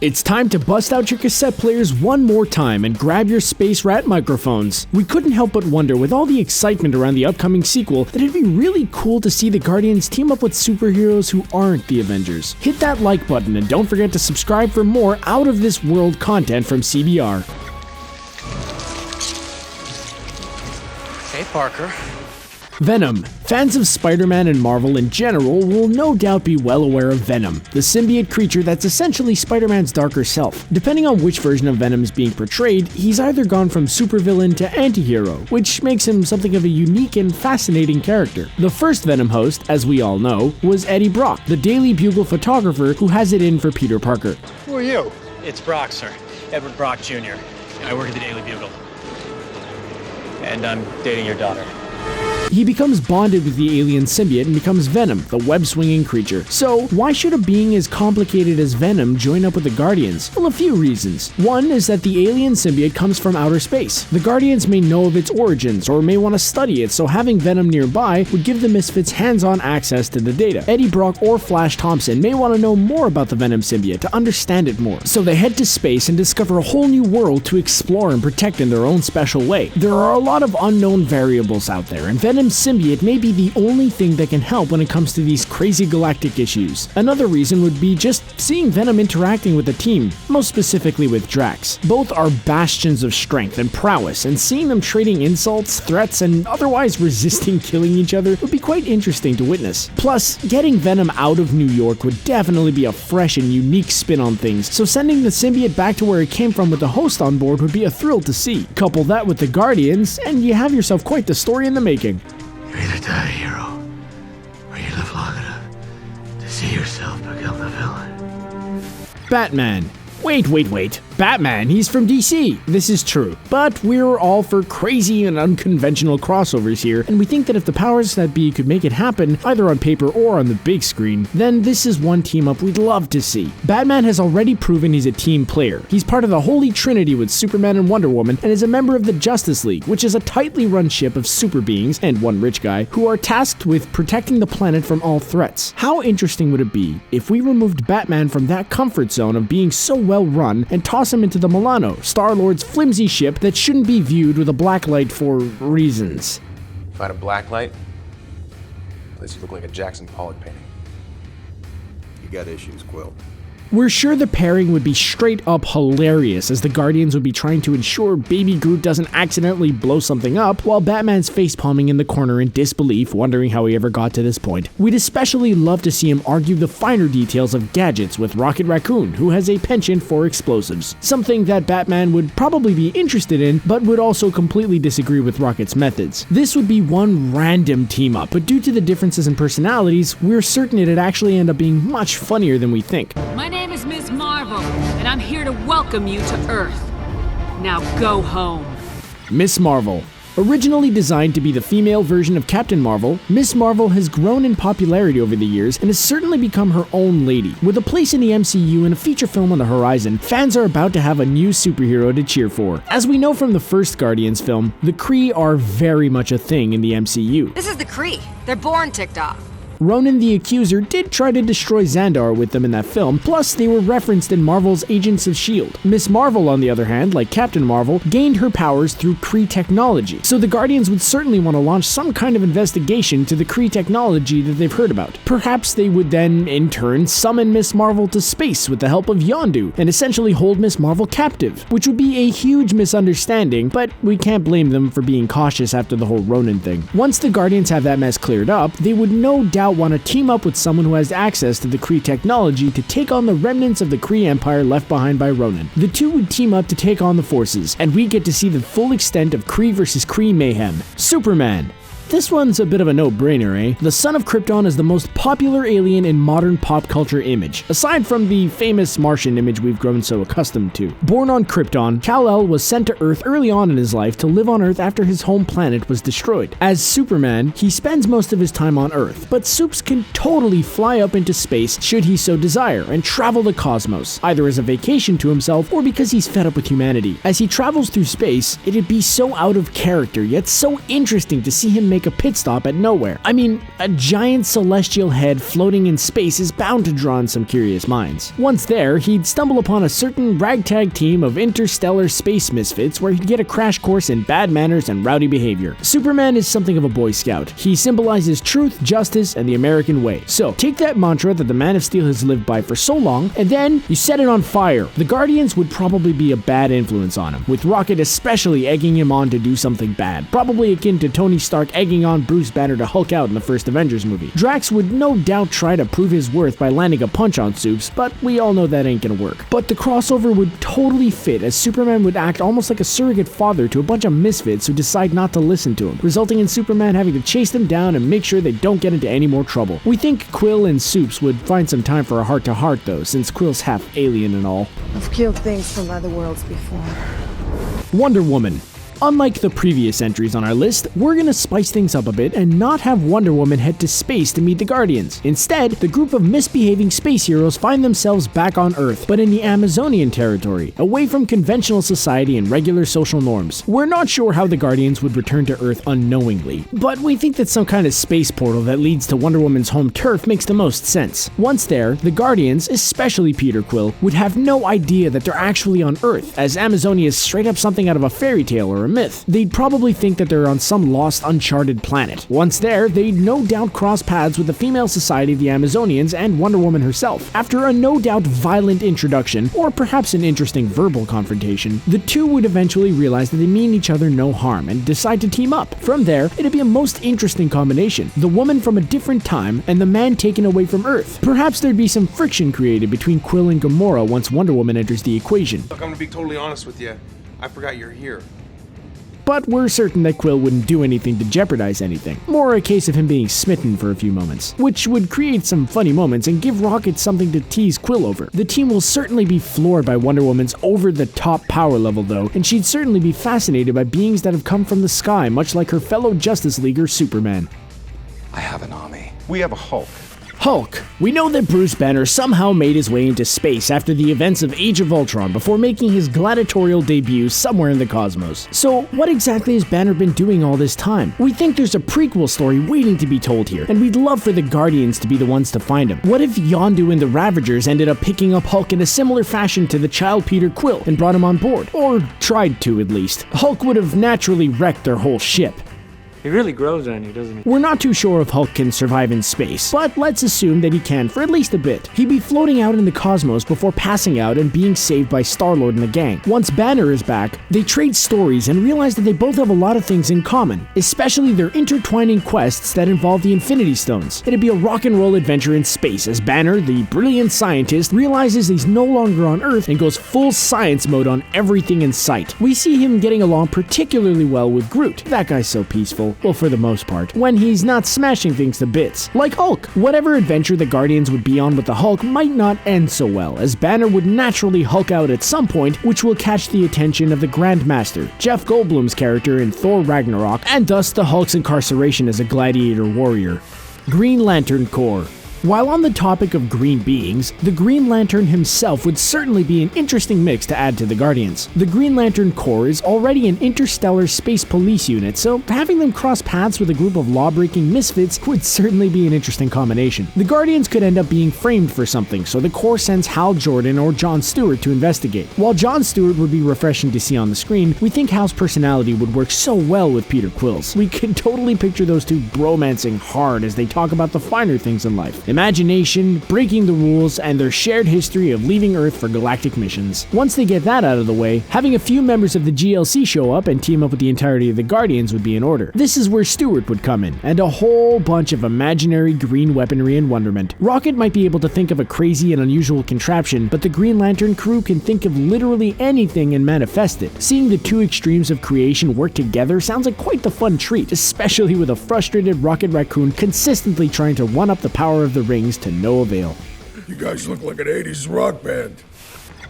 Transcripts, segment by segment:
It's time to bust out your cassette players one more time and grab your Space Rat microphones. We couldn't help but wonder, with all the excitement around the upcoming sequel, that it'd be really cool to see the Guardians team up with superheroes who aren't the Avengers. Hit that like button and don't forget to subscribe for more out-of-this-world content from CBR. Hey, Parker. Venom. Fans of Spider-Man and Marvel in general will no doubt be well aware of Venom, the symbiote creature that's essentially Spider-Man's darker self. Depending on which version of Venom is being portrayed, he's either gone from supervillain to anti-hero, which makes him something of a unique and fascinating character. The first Venom host, as we all know, was Eddie Brock, the Daily Bugle photographer who has it in for Peter Parker. Who are you? It's Brock, sir. Edward Brock Jr. I work at the Daily Bugle. And I'm dating your daughter. He becomes bonded with the alien symbiote and becomes Venom, the web-swinging creature. So, why should a being as complicated as Venom join up with the Guardians? Well, a few reasons. One is that the alien symbiote comes from outer space. The Guardians may know of its origins, or may want to study it, so having Venom nearby would give the misfits hands-on access to the data. Eddie Brock or Flash Thompson may want to know more about the Venom symbiote to understand it more, so they head to space and discover a whole new world to explore and protect in their own special way. There are a lot of unknown variables out there, and Venom's symbiote may be the only thing that can help when it comes to these crazy galactic issues. Another reason would be just seeing Venom interacting with the team, most specifically with Drax. Both are bastions of strength and prowess, and seeing them trading insults, threats, and otherwise resisting killing each other would be quite interesting to witness. Plus, getting Venom out of New York would definitely be a fresh and unique spin on things, so sending the symbiote back to where it came from with the host on board would be a thrill to see. Couple that with the Guardians, and you have yourself quite the story in the making. You either die a hero, or you live long enough to see yourself become the villain. Batman. Wait. Batman, he's from DC. This is true. But we're all for crazy and unconventional crossovers here, and we think that if the powers that be could make it happen, either on paper or on the big screen, then this is one team up we'd love to see. Batman has already proven he's a team player. He's part of the Holy Trinity with Superman and Wonder Woman, and is a member of the Justice League, which is a tightly run ship of super beings, and one rich guy, who are tasked with protecting the planet from all threats. How interesting would it be if we removed Batman from that comfort zone of being so well run and toss him into the Milano, Star-Lord's flimsy ship that shouldn't be viewed with a black light for reasons. If I had a black light, place would look like a Jackson Pollock painting. You got issues, Quill. We're sure the pairing would be straight up hilarious, as the Guardians would be trying to ensure Baby Groot doesn't accidentally blow something up, while Batman's facepalming in the corner in disbelief, wondering how he ever got to this point. We'd especially love to see him argue the finer details of gadgets with Rocket Raccoon, who has a penchant for explosives. Something that Batman would probably be interested in, but would also completely disagree with Rocket's methods. This would be one random team up, but due to the differences in personalities, we're certain it'd actually end up being much funnier than we think. My name is Ms. Marvel, and I'm here to welcome you to Earth. Now go home. Miss Marvel. Originally designed to be the female version of Captain Marvel, Miss Marvel has grown in popularity over the years and has certainly become her own lady. With a place in the MCU and a feature film on the horizon, fans are about to have a new superhero to cheer for. As we know from the first Guardians film, the Kree are very much a thing in the MCU. This is the Kree. They're born ticked off. Ronan the Accuser did try to destroy Xandar with them in that film, plus they were referenced in Marvel's Agents of S.H.I.E.L.D. Miss Marvel, on the other hand, like Captain Marvel, gained her powers through Kree technology, so the Guardians would certainly want to launch some kind of investigation to the Kree technology that they've heard about. Perhaps they would then, in turn, summon Miss Marvel to space with the help of Yondu, and essentially hold Miss Marvel captive, which would be a huge misunderstanding, but we can't blame them for being cautious after the whole Ronan thing. Once the Guardians have that mess cleared up, they would no doubt want to team up with someone who has access to the Kree technology to take on the remnants of the Kree Empire left behind by Ronan. The two would team up to take on the forces, and we get to see the full extent of Kree versus Kree mayhem. Superman. This one's a bit of a no-brainer, eh? The son of Krypton is the most popular alien in modern pop culture image, aside from the famous Martian image we've grown so accustomed to. Born on Krypton, Kal-El was sent to Earth early on in his life to live on Earth after his home planet was destroyed. As Superman, he spends most of his time on Earth, but Supes can totally fly up into space should he so desire, and travel the cosmos, either as a vacation to himself or because he's fed up with humanity. As he travels through space, it'd be so out of character, yet so interesting to see him make make a pit stop at nowhere. I mean, a giant celestial head floating in space is bound to draw in some curious minds. Once there, he'd stumble upon a certain ragtag team of interstellar space misfits where he'd get a crash course in bad manners and rowdy behavior. Superman is something of a Boy Scout. He symbolizes truth, justice, and the American way. So, take that mantra that the Man of Steel has lived by for so long, and then you set it on fire. The Guardians would probably be a bad influence on him, with Rocket especially egging him on to do something bad, probably akin to Tony Stark egging on Bruce Banner to Hulk out in the first Avengers movie. Drax would no doubt try to prove his worth by landing a punch on Supes, but we all know that ain't gonna work. But the crossover would totally fit, as Superman would act almost like a surrogate father to a bunch of misfits who decide not to listen to him, resulting in Superman having to chase them down and make sure they don't get into any more trouble. We think Quill and Supes would find some time for a heart-to-heart though, since Quill's half alien and all. I've killed things from other worlds before. Wonder Woman. Unlike the previous entries on our list, we're gonna spice things up a bit and not have Wonder Woman head to space to meet the Guardians. Instead, the group of misbehaving space heroes find themselves back on Earth, but in the Amazonian territory, away from conventional society and regular social norms. We're not sure how the Guardians would return to Earth unknowingly, but we think that some kind of space portal that leads to Wonder Woman's home turf makes the most sense. Once there, the Guardians, especially Peter Quill, would have no idea that they're actually on Earth, as Amazonia is straight up something out of a fairy tale or a myth. They'd probably think that they're on some lost, uncharted planet. Once there, they'd no doubt cross paths with the female society of the Amazonians and Wonder Woman herself. After a no doubt violent introduction, or perhaps an interesting verbal confrontation, the two would eventually realize that they mean each other no harm and decide to team up. From there, it'd be a most interesting combination. The woman from a different time and the man taken away from Earth. Perhaps there'd be some friction created between Quill and Gamora once Wonder Woman enters the equation. Look, I'm gonna be totally honest with you. I forgot you're here. But we're certain that Quill wouldn't do anything to jeopardize anything. More a case of him being smitten for a few moments, which would create some funny moments and give Rocket something to tease Quill over. The team will certainly be floored by Wonder Woman's over-the-top power level though, and she'd certainly be fascinated by beings that have come from the sky, much like her fellow Justice Leaguer Superman. I have an army. We have a Hulk. Hulk. We know that Bruce Banner somehow made his way into space after the events of Age of Ultron before making his gladiatorial debut somewhere in the cosmos. So what exactly has Banner been doing all this time? We think there's a prequel story waiting to be told here, and we'd love for the Guardians to be the ones to find him. What if Yondu and the Ravagers ended up picking up Hulk in a similar fashion to the child Peter Quill and brought him on board? Or tried to, at least. Hulk would have naturally wrecked their whole ship. He really grows on you, doesn't he? We're not too sure if Hulk can survive in space, but let's assume that he can for at least a bit. He'd be floating out in the cosmos before passing out and being saved by Star-Lord and the gang. Once Banner is back, they trade stories and realize that they both have a lot of things in common, especially their intertwining quests that involve the Infinity Stones. It'd be a rock and roll adventure in space as Banner, the brilliant scientist, realizes he's no longer on Earth and goes full science mode on everything in sight. We see him getting along particularly well with Groot. That guy's so peaceful. Well, for the most part, when he's not smashing things to bits. Like Hulk. Whatever adventure the Guardians would be on with the Hulk might not end so well, as Banner would naturally Hulk out at some point, which will catch the attention of the Grandmaster, Jeff Goldblum's character in Thor Ragnarok, and thus the Hulk's incarceration as a gladiator warrior. Green Lantern Corps. While on the topic of green beings, the Green Lantern himself would certainly be an interesting mix to add to the Guardians. The Green Lantern Corps is already an interstellar space police unit, so having them cross paths with a group of law-breaking misfits would certainly be an interesting combination. The Guardians could end up being framed for something, so the Corps sends Hal Jordan or John Stewart to investigate. While John Stewart would be refreshing to see on the screen, we think Hal's personality would work so well with Peter Quill's. We could totally picture those two bromancing hard as they talk about the finer things in life. Imagination, breaking the rules, and their shared history of leaving Earth for galactic missions. Once they get that out of the way, having a few members of the GLC show up and team up with the entirety of the Guardians would be in order. This is where Stewart would come in, and a whole bunch of imaginary green weaponry and wonderment. Rocket might be able to think of a crazy and unusual contraption, but the Green Lantern crew can think of literally anything and manifest it. Seeing the two extremes of creation work together sounds like quite the fun treat, especially with a frustrated Rocket Raccoon consistently trying to one-up the power of the rings to no avail. You guys look like an 80s rock band.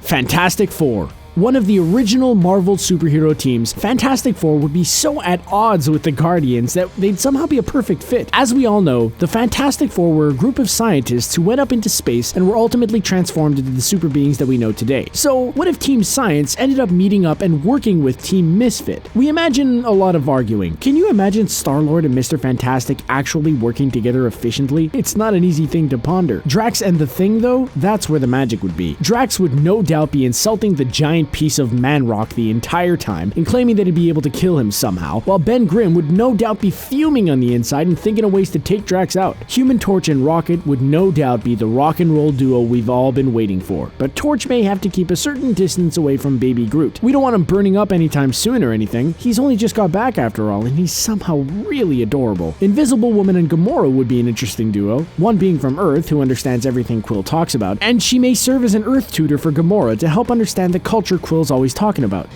Fantastic Four. One of the original Marvel superhero teams, Fantastic Four would be so at odds with the Guardians that they'd somehow be a perfect fit. As we all know, the Fantastic Four were a group of scientists who went up into space and were ultimately transformed into the super beings that we know today. So what if Team Science ended up meeting up and working with Team Misfit? We imagine a lot of arguing. Can you imagine Star-Lord and Mr. Fantastic actually working together efficiently? It's not an easy thing to ponder. Drax and the Thing though, that's where the magic would be. Drax would no doubt be insulting the giant piece of man-rock the entire time and claiming that he'd be able to kill him somehow, while Ben Grimm would no doubt be fuming on the inside and thinking of ways to take Drax out. Human Torch and Rocket would no doubt be the rock and roll duo we've all been waiting for, but Torch may have to keep a certain distance away from Baby Groot. We don't want him burning up anytime soon or anything. He's only just got back after all, and he's somehow really adorable. Invisible Woman and Gamora would be an interesting duo, one being from Earth who understands everything Quill talks about, and she may serve as an Earth tutor for Gamora to help understand the culture Quill's always talking about.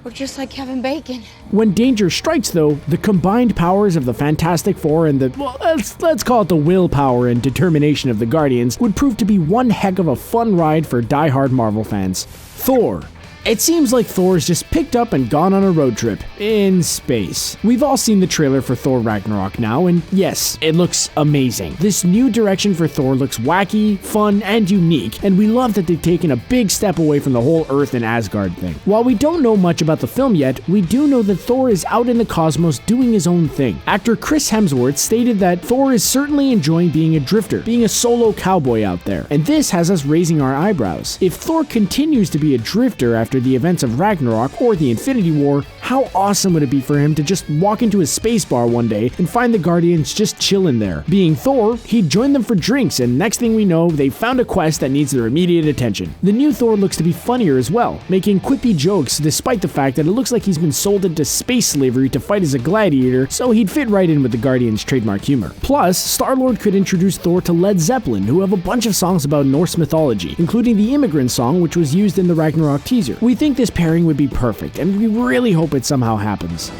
We're just like Kevin Bacon. When danger strikes though, the combined powers of the Fantastic Four and the, well, let's call it the willpower and determination of the Guardians would prove to be one heck of a fun ride for diehard Marvel fans. Thor. It seems like Thor's just picked up and gone on a road trip in space. We've all seen the trailer for Thor Ragnarok now, and yes, it looks amazing. This new direction for Thor looks wacky, fun, and unique, and we love that they've taken a big step away from the whole Earth and Asgard thing. While we don't know much about the film yet, we do know that Thor is out in the cosmos doing his own thing. Actor Chris Hemsworth stated that Thor is certainly enjoying being a drifter, being a solo cowboy out there, and this has us raising our eyebrows. If Thor continues to be a drifter after the events of Ragnarok or the Infinity War, how awesome would it be for him to just walk into a space bar one day and find the Guardians just chilling there? Being Thor, he'd join them for drinks, and next thing we know, they found a quest that needs their immediate attention. The new Thor looks to be funnier as well, making quippy jokes despite the fact that it looks like he's been sold into space slavery to fight as a gladiator, so he'd fit right in with the Guardians' trademark humor. Plus, Star-Lord could introduce Thor to Led Zeppelin, who have a bunch of songs about Norse mythology, including the Immigrant song, which was used in the Ragnarok teaser. We think this pairing would be perfect, and we really hope it somehow happens.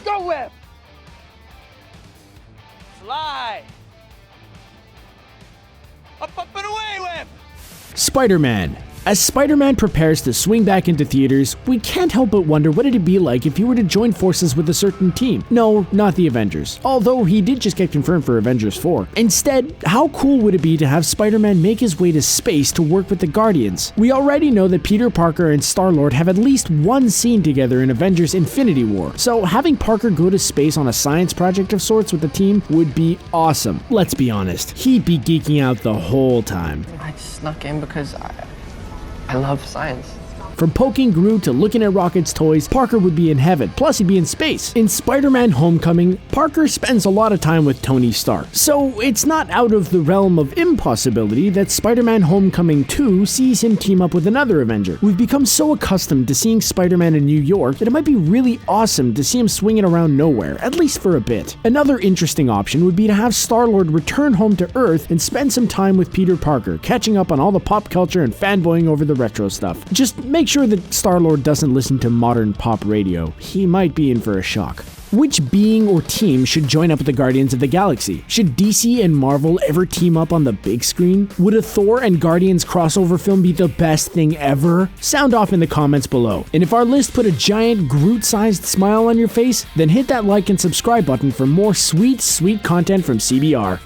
Go Web! Fly! Up and away, Web! Spider-Man. As Spider-Man prepares to swing back into theaters, we can't help but wonder what it'd be like if he were to join forces with a certain team. No, not the Avengers, although he did just get confirmed for Avengers 4. Instead, how cool would it be to have Spider-Man make his way to space to work with the Guardians? We already know that Peter Parker and Star-Lord have at least one scene together in Avengers Infinity War, so having Parker go to space on a science project of sorts with the team would be awesome. Let's be honest, he'd be geeking out the whole time. I snuck in because I love science. From poking Groot to looking at Rocket's toys, Parker would be in heaven, plus he'd be in space. In Spider-Man Homecoming, Parker spends a lot of time with Tony Stark, so it's not out of the realm of impossibility that Spider-Man Homecoming 2 sees him team up with another Avenger. We've become so accustomed to seeing Spider-Man in New York that it might be really awesome to see him swinging around nowhere, at least for a bit. Another interesting option would be to have Star-Lord return home to Earth and spend some time with Peter Parker, catching up on all the pop culture and fanboying over the retro stuff. Just make sure that Star-Lord doesn't listen to modern pop radio. He might be in for a shock. Which being or team should join up with the Guardians of the Galaxy? Should DC and Marvel ever team up on the big screen? Would a Thor and Guardians crossover film be the best thing ever? Sound off in the comments below. And if our list put a giant Groot-sized smile on your face, then hit that like and subscribe button for more sweet, sweet content from CBR.